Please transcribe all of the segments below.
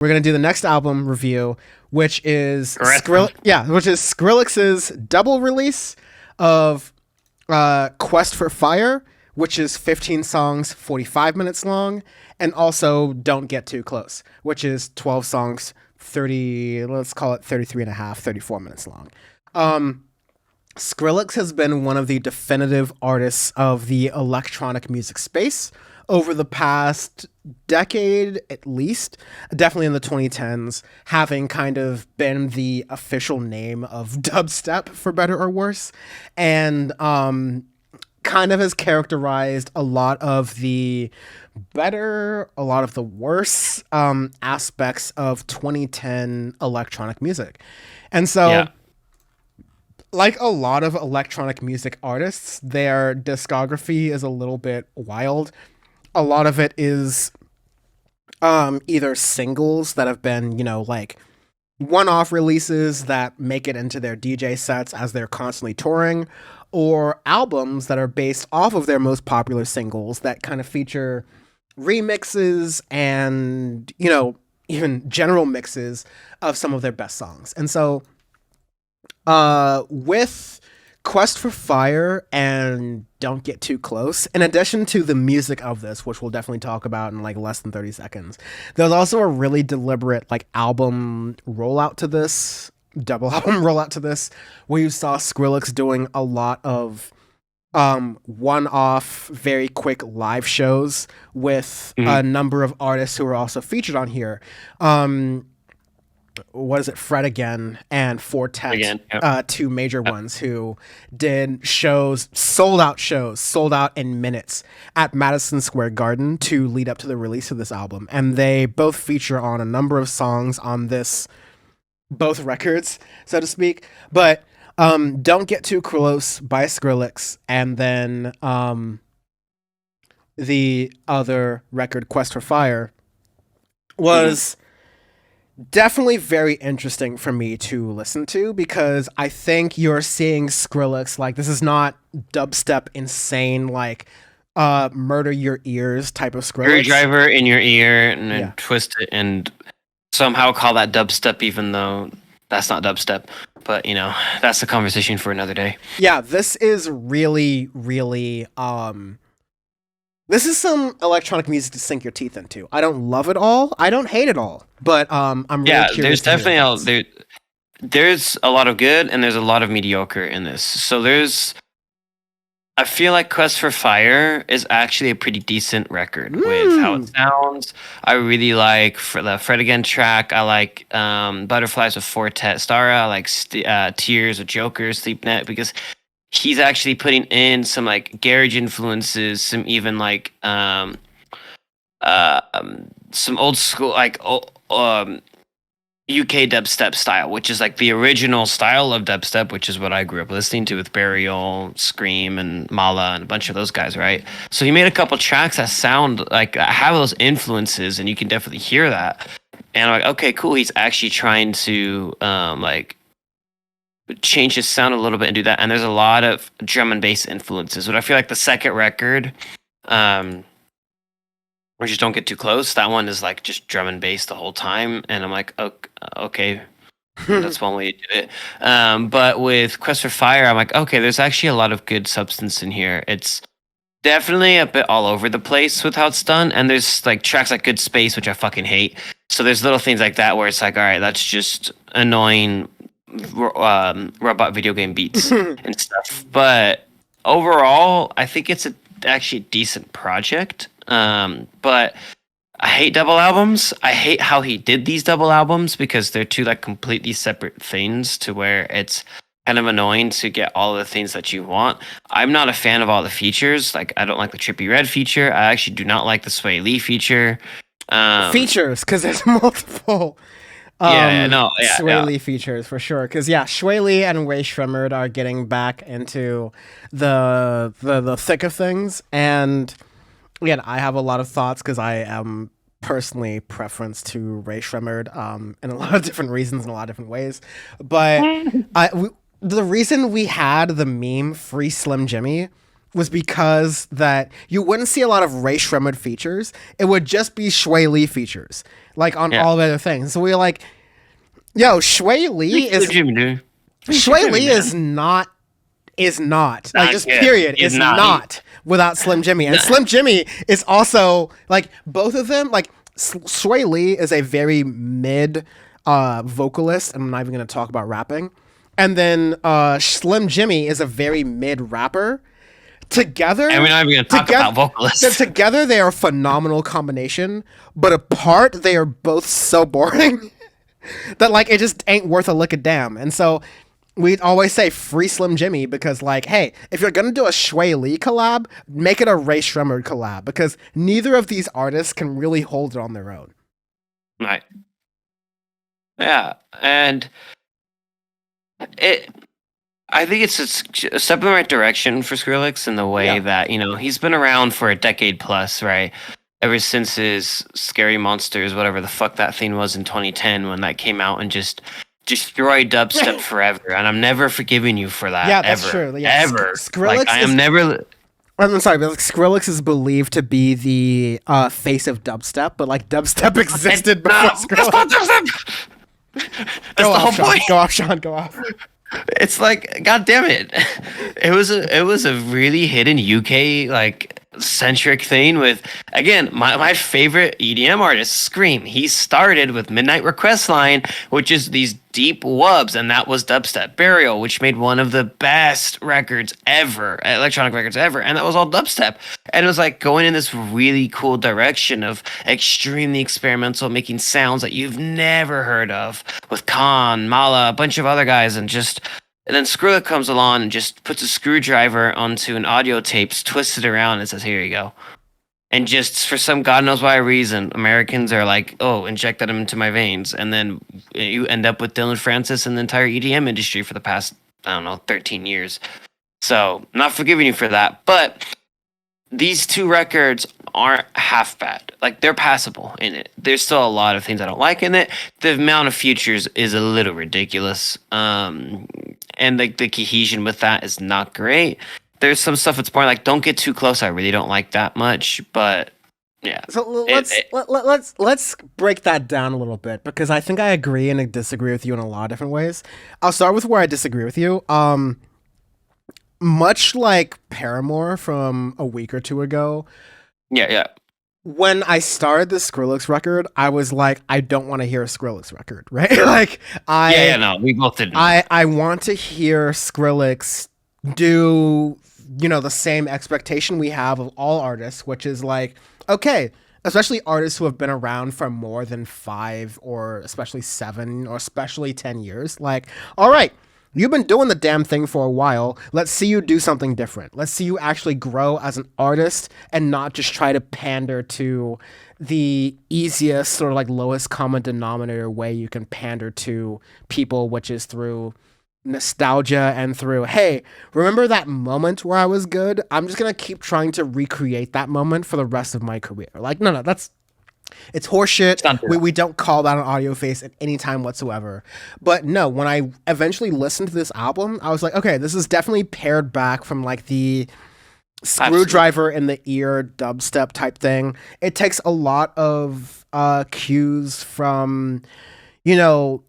we're gonna do the next album review, which is Correct. Skrillex's double release of Quest for Fire, which is 15 songs, 45 minutes long, and also Don't Get Too Close, which is 12 songs, 30, let's call it 33 and a half, 34 minutes long. Skrillex has been one of the definitive artists of the electronic music space over the past decade, at least, definitely in the 2010s, having kind of been the official name of dubstep, for better or worse, and kind of has characterized a lot of the better, a lot of the worse aspects of 2010 electronic music. And so, Yeah. like a lot of electronic music artists, their discography is a little bit wild. A lot of it is either singles that have been, like one-off releases that make it into their DJ sets as they're constantly touring, or albums that are based off of their most popular singles that kind of feature remixes and, even general mixes of some of their best songs. And so with Quest for Fire and Don't Get Too Close, in addition to the music of this, which we'll definitely talk about in like less than 30 seconds, there's also a really deliberate like album rollout to this, double album rollout to this, where you saw Skrillex doing a lot of one-off, very quick live shows with a number of artists who are also featured on here. What is it, Fred Again and Fortet, Again, yep. Two major ones who did sold out in minutes at Madison Square Garden to lead up to the release of this album. And they both feature on a number of songs on both records, so to speak. But Don't Get Too Close by Skrillex, and then the other record, Quest for Fire, was definitely very interesting for me to listen to, because I think you're seeing Skrillex, like, this is not dubstep insane, like murder your ears type of Skrillex. Screwdriver in your ear and then Yeah. twist it and somehow call that dubstep, even though that's not dubstep. But that's a conversation for another day. Yeah, this is really, really this is some electronic music to sink your teeth into. I don't love it all. I don't hate it all. But I'm really curious. There's definitely there's a lot of good and there's a lot of mediocre in this. So I feel like Quest for Fire is actually a pretty decent record with how it sounds. I really like the Fred Again track. I like Butterflies with Fortet Stara. I like Tears with Joker, Sleepnet, because he's actually putting in some like garage influences, some even like some old school like UK dubstep style, which is like the original style of dubstep, which is what I grew up listening to with Burial, Scream, and Mala, and a bunch of those guys, right? So he made a couple tracks that sound like have those influences, and you can definitely hear that. And I'm like, okay, cool. He's actually trying to like change his sound a little bit and do that. And there's a lot of drum and bass influences. But I feel like the second record, or Just Don't Get Too Close, that one is like just drum and bass the whole time. And I'm like, okay, that's one way to do it. But with Quest for Fire, I'm like, okay, there's actually a lot of good substance in here. It's definitely a bit all over the place with how it's done. And there's like tracks like Good Space, which I fucking hate. So there's little things like that where it's like, all right, that's just annoying robot video game beats and stuff. But overall, I think it's actually a decent project. But I hate double albums. I hate how he did these double albums because they're two like completely separate things, to where it's kind of annoying to get all the things that you want. I'm not a fan of all the features. Like, I don't like the Trippy Red feature. I actually do not like the Sway Lee feature. Features, because there's multiple Sway Lee features for sure. Because Sway Lee and Ray Shremmerd are getting back into the thick of things. And again, I have a lot of thoughts because I am personally preference to Ray Shremmerd in a lot of different reasons, in a lot of different ways. But the reason we had the meme Free Slim Jimmy was because that you wouldn't see a lot of Ray Shremmerd features. It would just be Shui Lee features, like on Yeah. all the other things. So we were like, yo, Jimmy, dude. Shui Jimmy, Lee man. is not like Not just good. period He's is not. not without Slim Jimmy, and Slim Jimmy is also like both of them. Like Shui Lee is a very mid vocalist, and I'm not even going to talk about rapping. And then Slim Jimmy is a very mid rapper. Together, And we're not even going to talk about vocalists. Together, they are a phenomenal combination, but apart, they are both so boring that like it just ain't worth a lick of damn. And so we'd always say free Slim Jimmy because like, hey, if you're gonna do a Shui Lee collab, make it a Ray Shremmerd collab because neither of these artists can really hold it on their own. Right. Yeah, and it. I think it's a step in the right direction for Skrillex in the way that he's been around for a decade plus, right? Ever since his Scary Monsters, whatever the fuck that thing was in 2010 when that came out and just destroyed dubstep forever. And I'm never forgiving you for that. Yeah, that's ever, true. Yeah, ever. Skrillex Like, I am never. I'm sorry, but like, Skrillex is believed to be the face of dubstep, but like dubstep existed before Skrillex. That's not dubstep. That's Go the off, whole Sean. point. Go off, Sean. Go off. It's like, god damn it. It was a really hidden UK like centric thing with, again, my favorite EDM artist, Scream. He started with Midnight Request Line, which is these deep wubs, and that was dubstep. Burial, which made one of the best records ever, electronic records ever, and that was all dubstep. And it was like going in this really cool direction of extremely experimental, making sounds that you've never heard of with Khan, Mala, a bunch of other guys, and then Skrillex comes along and just puts a screwdriver onto an audio tape, twists it around, and says, "Here you go." And just for some god knows why reason, Americans are like, "Oh, inject that into my veins," and then you end up with Dylan Francis and the entire EDM industry for the past, I don't know, 13 years. So, not forgiving you for that, but these two records aren't half bad. Like, they're passable in it. There's still a lot of things I don't like in it. The amount of features is a little ridiculous. And like the cohesion with that is not great. There's some stuff that's more like, don't get too close. I really don't like that much, but yeah. So let's break that down a little bit because I think I agree and disagree with you in a lot of different ways. I'll start with where I disagree with you. Much like Paramore from a week or two ago. Yeah. When I started the Skrillex record, I was like, I don't want to hear a Skrillex record, right? Like, no, we both didn't. I want to hear Skrillex do, the same expectation we have of all artists, which is like, okay, especially artists who have been around for more than 5 or especially 7 or especially 10 years. Like, all right, you've been doing the damn thing for a while. Let's see you do something different. Let's see you actually grow as an artist and not just try to pander to the easiest or like lowest common denominator way you can pander to people, which is through nostalgia and through, hey, remember that moment where I was good? I'm just going to keep trying to recreate that moment for the rest of my career. Like, no, it's horseshit. We don't call that an Audioface at any time whatsoever. But no, when I eventually listened to this album, I was like, okay, this is definitely pared back from like the screwdriver in the ear dubstep type thing. It takes a lot of cues from,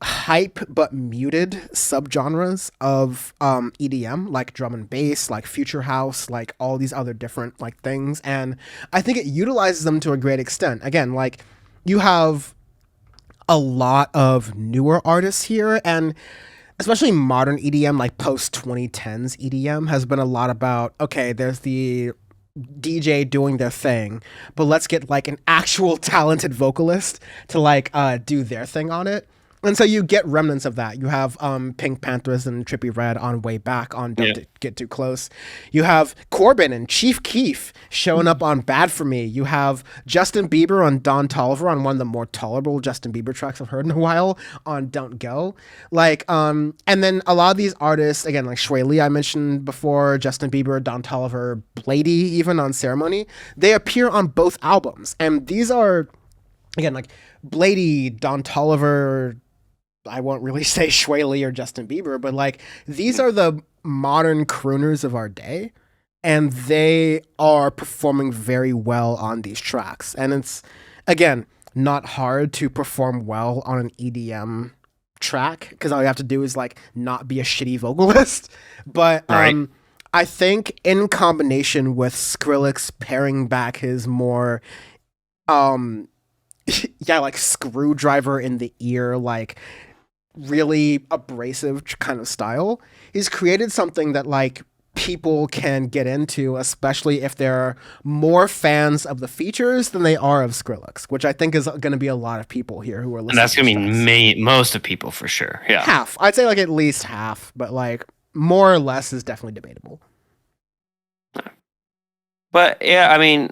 hype but muted subgenres of EDM, like drum and bass, like future house, like all these other different like things, and I think it utilizes them to a great extent. Again, like you have a lot of newer artists here, and especially modern EDM, like post 2010s EDM, has been a lot about, okay, there's the DJ doing their thing, but let's get like an actual talented vocalist to like do their thing on it. And so you get remnants of that. You have Pink Panthers and Trippie Redd on Way Back on Don't Get Too Close. You have Corbin and Chief Keef showing up on Bad For Me. You have Justin Bieber on Don Toliver on one of the more tolerable Justin Bieber tracks I've heard in a while on Don't Go. Like, and then a lot of these artists, again, like Shui Lee I mentioned before, Justin Bieber, Don Toliver, Blady even on Ceremony, they appear on both albums. And these are, again, like Blady, Don Toliver, I won't really say Shui Lee or Justin Bieber, but like these are the modern crooners of our day. and they are performing very well on these tracks. And it's, again, not hard to perform well on an EDM track because all you have to do is like not be a shitty vocalist. But Right. I think in combination with Skrillex paring back his more um yeah, like screwdriver in the ear, like really abrasive kind of style, he's created something that like people can get into, especially if they're more fans of the features than they are of Skrillex, which I think is going to be a lot of people here who are And listening that's to these gonna be tracks. most of people for sure. Yeah. Half, I'd say like at least half, but like more or less is definitely debatable. But yeah, I mean,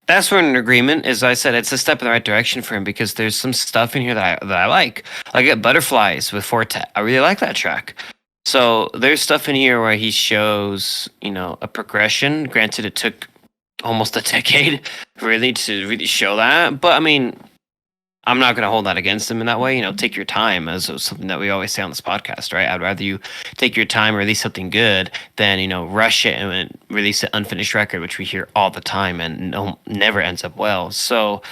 that's where an agreement. As I said, it's a step in the right direction for him because there's some stuff in here that I like. Like at Butterflies with Fortet. I really like that track. So there's stuff in here where he shows, a progression. Granted, it took almost a decade really to really show that. But I mean, I'm not going to hold that against him in that way. Take your time, as something that we always say on this podcast, right? I'd rather you take your time, release something good, than rush it and release an unfinished record, which we hear all the time and never ends up well. So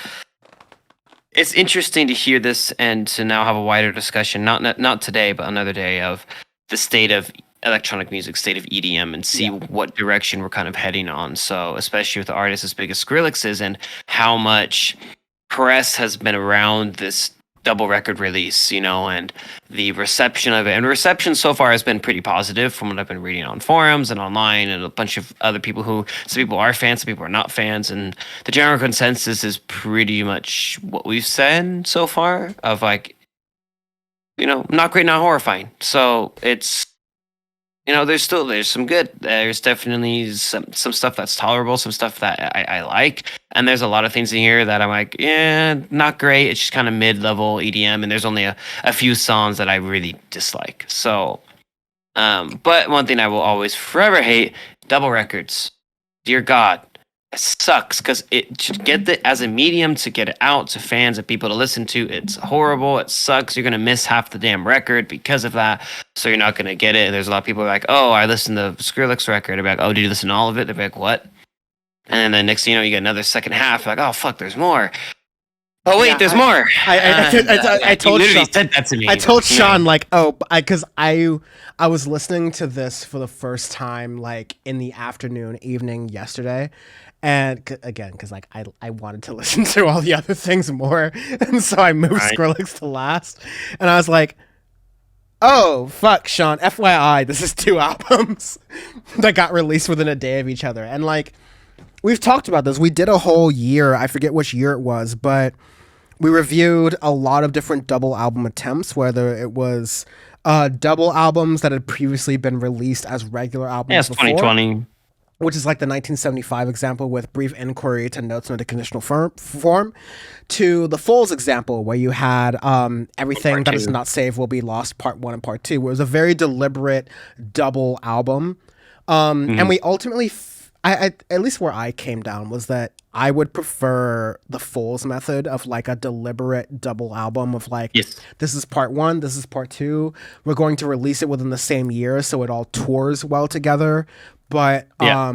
it's interesting to hear this and to now have a wider discussion, not today, but another day, of the state of electronic music, state of EDM, and see Yeah. what direction we're kind of heading on. So especially with the artists as big as Skrillex is, and how much press has been around this double record release, and the reception of it. And reception so far has been pretty positive from what I've been reading on forums and online, and a bunch of other people some people are fans, some people are not fans. And the general consensus is pretty much what we've said so far, of like, not great, not horrifying. So it's, there's some good. There's definitely some stuff that's tolerable, some stuff that I like, and there's a lot of things in here that I'm like, yeah, not great. It's just kind of mid-level EDM, and there's only a few songs that I really dislike. So, but one thing I will always forever hate: double records. Dear God, it sucks because it should get it as a medium to get it out to fans and people to listen to. It's horrible. It sucks. You're gonna miss half the damn record because of that. So you're not gonna get it. There's a lot of people who are like, oh, I listened to Skrillex record. I'll be like, oh, did you listen to all of it? They'll be like, what? And then the next thing you know, you get another second half. Like, oh fuck, there's more. Oh wait, Yeah, there's more. I told you literally Sean, said that to me. I told Yeah. Sean like, oh, because I was listening to this for the first time like in the evening yesterday, and again because like I wanted to listen to all the other things more, and so I moved Right. Skrillex to last, and I was like, oh fuck, Sean, FYI, this is two albums that got released within a day of each other, and like we've talked about this. We did a whole year. I forget which year it was, but we reviewed a lot of different double album attempts, whether it was double albums that had previously been released as regular Yeah, albums it's before, 2020. which is like the 1975 example with Brief Inquiry to Notes in a Conditional Form, to the Fool's example where you had Everything Part That Is two. Not Saved Will Be Lost Part 1 and Part 2, where it was a very deliberate double album. And we ultimately, I at least where I came down was that I would prefer the Fool's method of like a deliberate double album of like, Yes. this is part 1, this is part 2. We're going to release it within the same year so it all tours well together. But Yeah.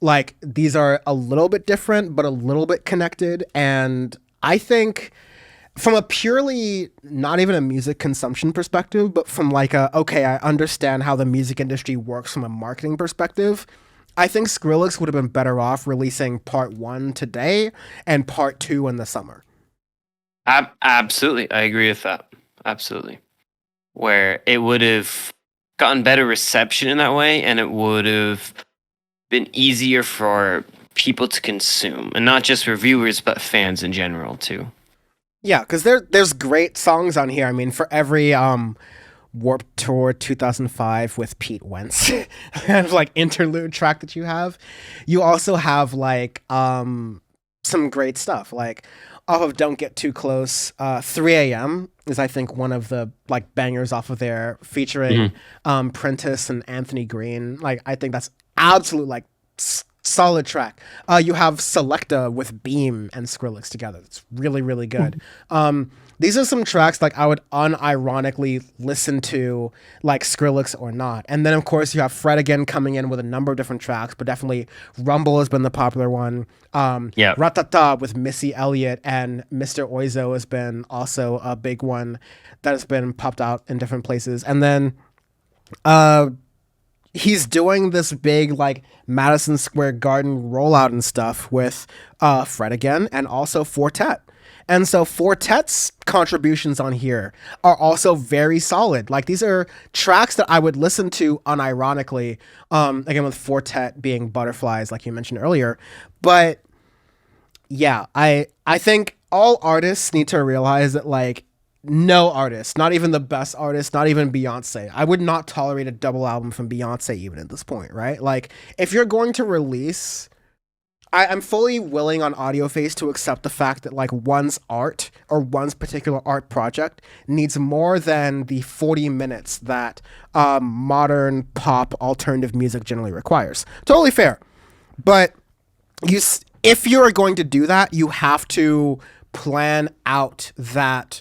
like these are a little bit different but a little bit connected, and I think from a purely not even a music consumption perspective, but from like a okay, I understand how the music industry works from a marketing perspective, I think Skrillex would have been better off releasing part 1 today and part 2 in the summer. Absolutely, I agree with that. Absolutely, where it would have gotten better reception in that way, and it would have been easier for people to consume, and not just reviewers, but fans in general too. Yeah, because there's great songs on here. I mean, for every Warped Tour 2005 with Pete Wentz kind of like interlude track that you have, you also have like some great stuff like off of Don't Get Too Close. 3 a.m. is I think one of the like bangers off of there, featuring Prentice and Anthony Green. Like I think that's absolute like solid track. You have Selecta with Beam and Skrillex together. It's really really good. these are some tracks like I would unironically listen to, like Skrillex or not. And then of course you have Fred again coming in with a number of different tracks, but definitely Rumble has been the popular one. Yeah. Ratata with Missy Elliott and Mr. Oizo has been also a big one that has been popped out in different places. And then he's doing this big like Madison Square Garden rollout and stuff with Fred again and also Fortet. And so Fortet's contributions on here are also very solid. Like these are tracks that I would listen to unironically. Again with Fortet being Butterflies, like you mentioned earlier. But yeah, I think all artists need to realize that like no artist, not even the best artist, not even Beyonce. I would not tolerate a double album from Beyonce even at this point, right? Like if you're going to release, I'm fully willing on Audioface to accept the fact that like one's art or one's particular art project needs more than the 40 minutes that modern pop alternative music generally requires. Totally fair. But if you're going to do that, you have to plan out that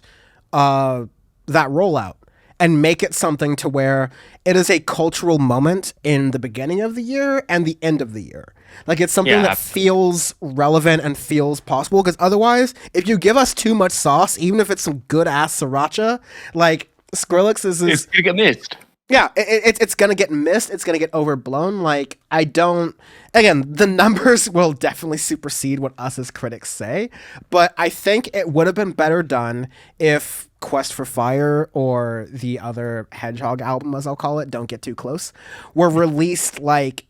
rollout and make it something to where it is a cultural moment in the beginning of the year and the end of the year. Like it's something that feels relevant and feels possible, because otherwise, if you give us too much sauce, even if it's some good ass sriracha, like Skrillex it's gonna get missed. Yeah, it's gonna get missed. It's gonna get overblown. Like I don't. Again, the numbers will definitely supersede what us as critics say, but I think it would have been better done if Quest for Fire or the other Hedgehog album, as I'll call it, Don't Get Too Close, were released like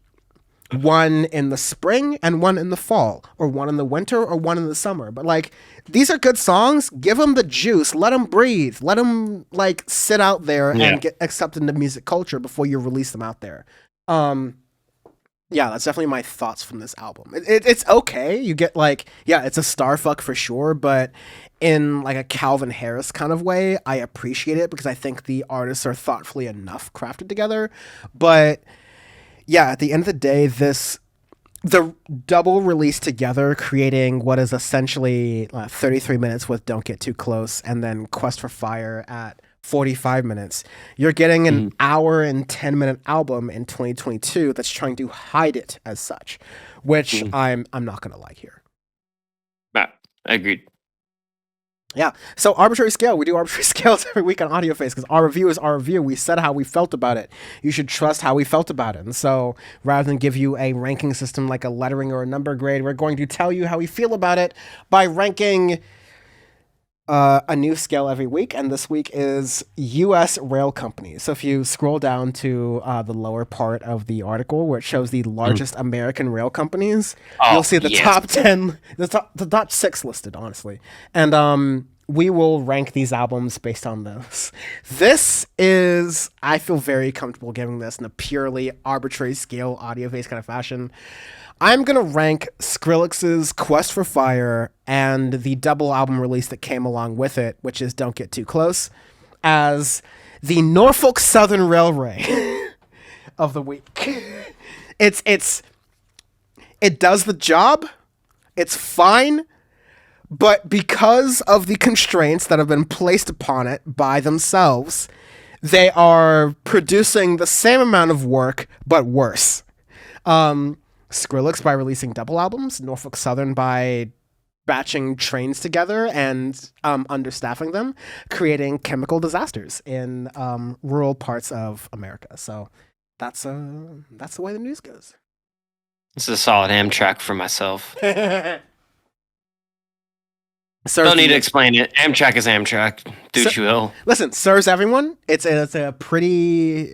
one in the spring and one in the fall, or one in the winter or one in the summer. But like these are good songs. Give them the juice. Let them breathe. Let them like sit out there and get accepted into music culture before you release them out there. Yeah, that's definitely my thoughts from this album. It's okay. You get like, yeah, it's a star fuck for sure, but in like a Calvin Harris kind of way, I appreciate it because I think the artists are thoughtfully enough crafted together. But yeah, at the end of the day, the double release together, creating what is essentially 33 minutes with Don't Get Too Close, and then Quest for Fire at 45 minutes. You're getting an hour and 10-minute album in 2022 that's trying to hide it as such, which I'm not gonna like here. I agreed. Yeah. So arbitrary scale. We do arbitrary scales every week on Audioface because our review is our review. We said how we felt about it. You should trust how we felt about it. And so rather than give you a ranking system like a lettering or a number grade, we're going to tell you how we feel about it by ranking a new scale every week. And this week is U.S. rail companies. So if you scroll down to the lower part of the article where it shows the largest American rail companies, you'll see the top 10, the top 6 listed, honestly. And we will rank these albums based on those. This is, I feel very comfortable giving this in a purely arbitrary scale, Audioface kind of fashion. I'm going to rank Skrillex's Quest for Fire and the double album release that came along with it, which is Don't Get Too Close, as the Norfolk Southern Railway of the week. It does the job. It's fine. But because of the constraints that have been placed upon it by themselves, they are producing the same amount of work, but worse. Skrillex by releasing double albums, Norfolk Southern by batching trains together and understaffing them, creating chemical disasters in rural parts of America. So that's the way the news goes. This is a solid Amtrak for myself. Don't need to explain it. Amtrak is Amtrak. Do what you will. Listen, serves everyone. It's a pretty...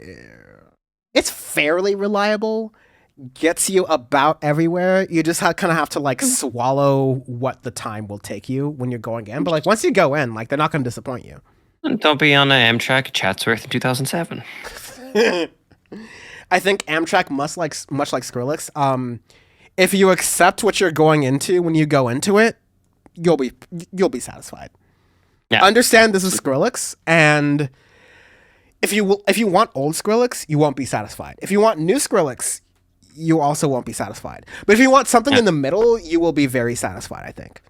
It's fairly reliable. Gets you about everywhere. You just kind of have to like swallow what the time will take you when you're going in. But like once you go in, like they're not going to disappoint you. Don't be on an Amtrak Chatsworth in 2007. I think Amtrak much like Skrillex. If you accept what you're going into when you go into it, you'll be satisfied. Yeah. Understand this is Skrillex, and if you want old Skrillex, you won't be satisfied. If you want new Skrillex, you also won't be satisfied. But if you want something in the middle, you will be very satisfied, I think.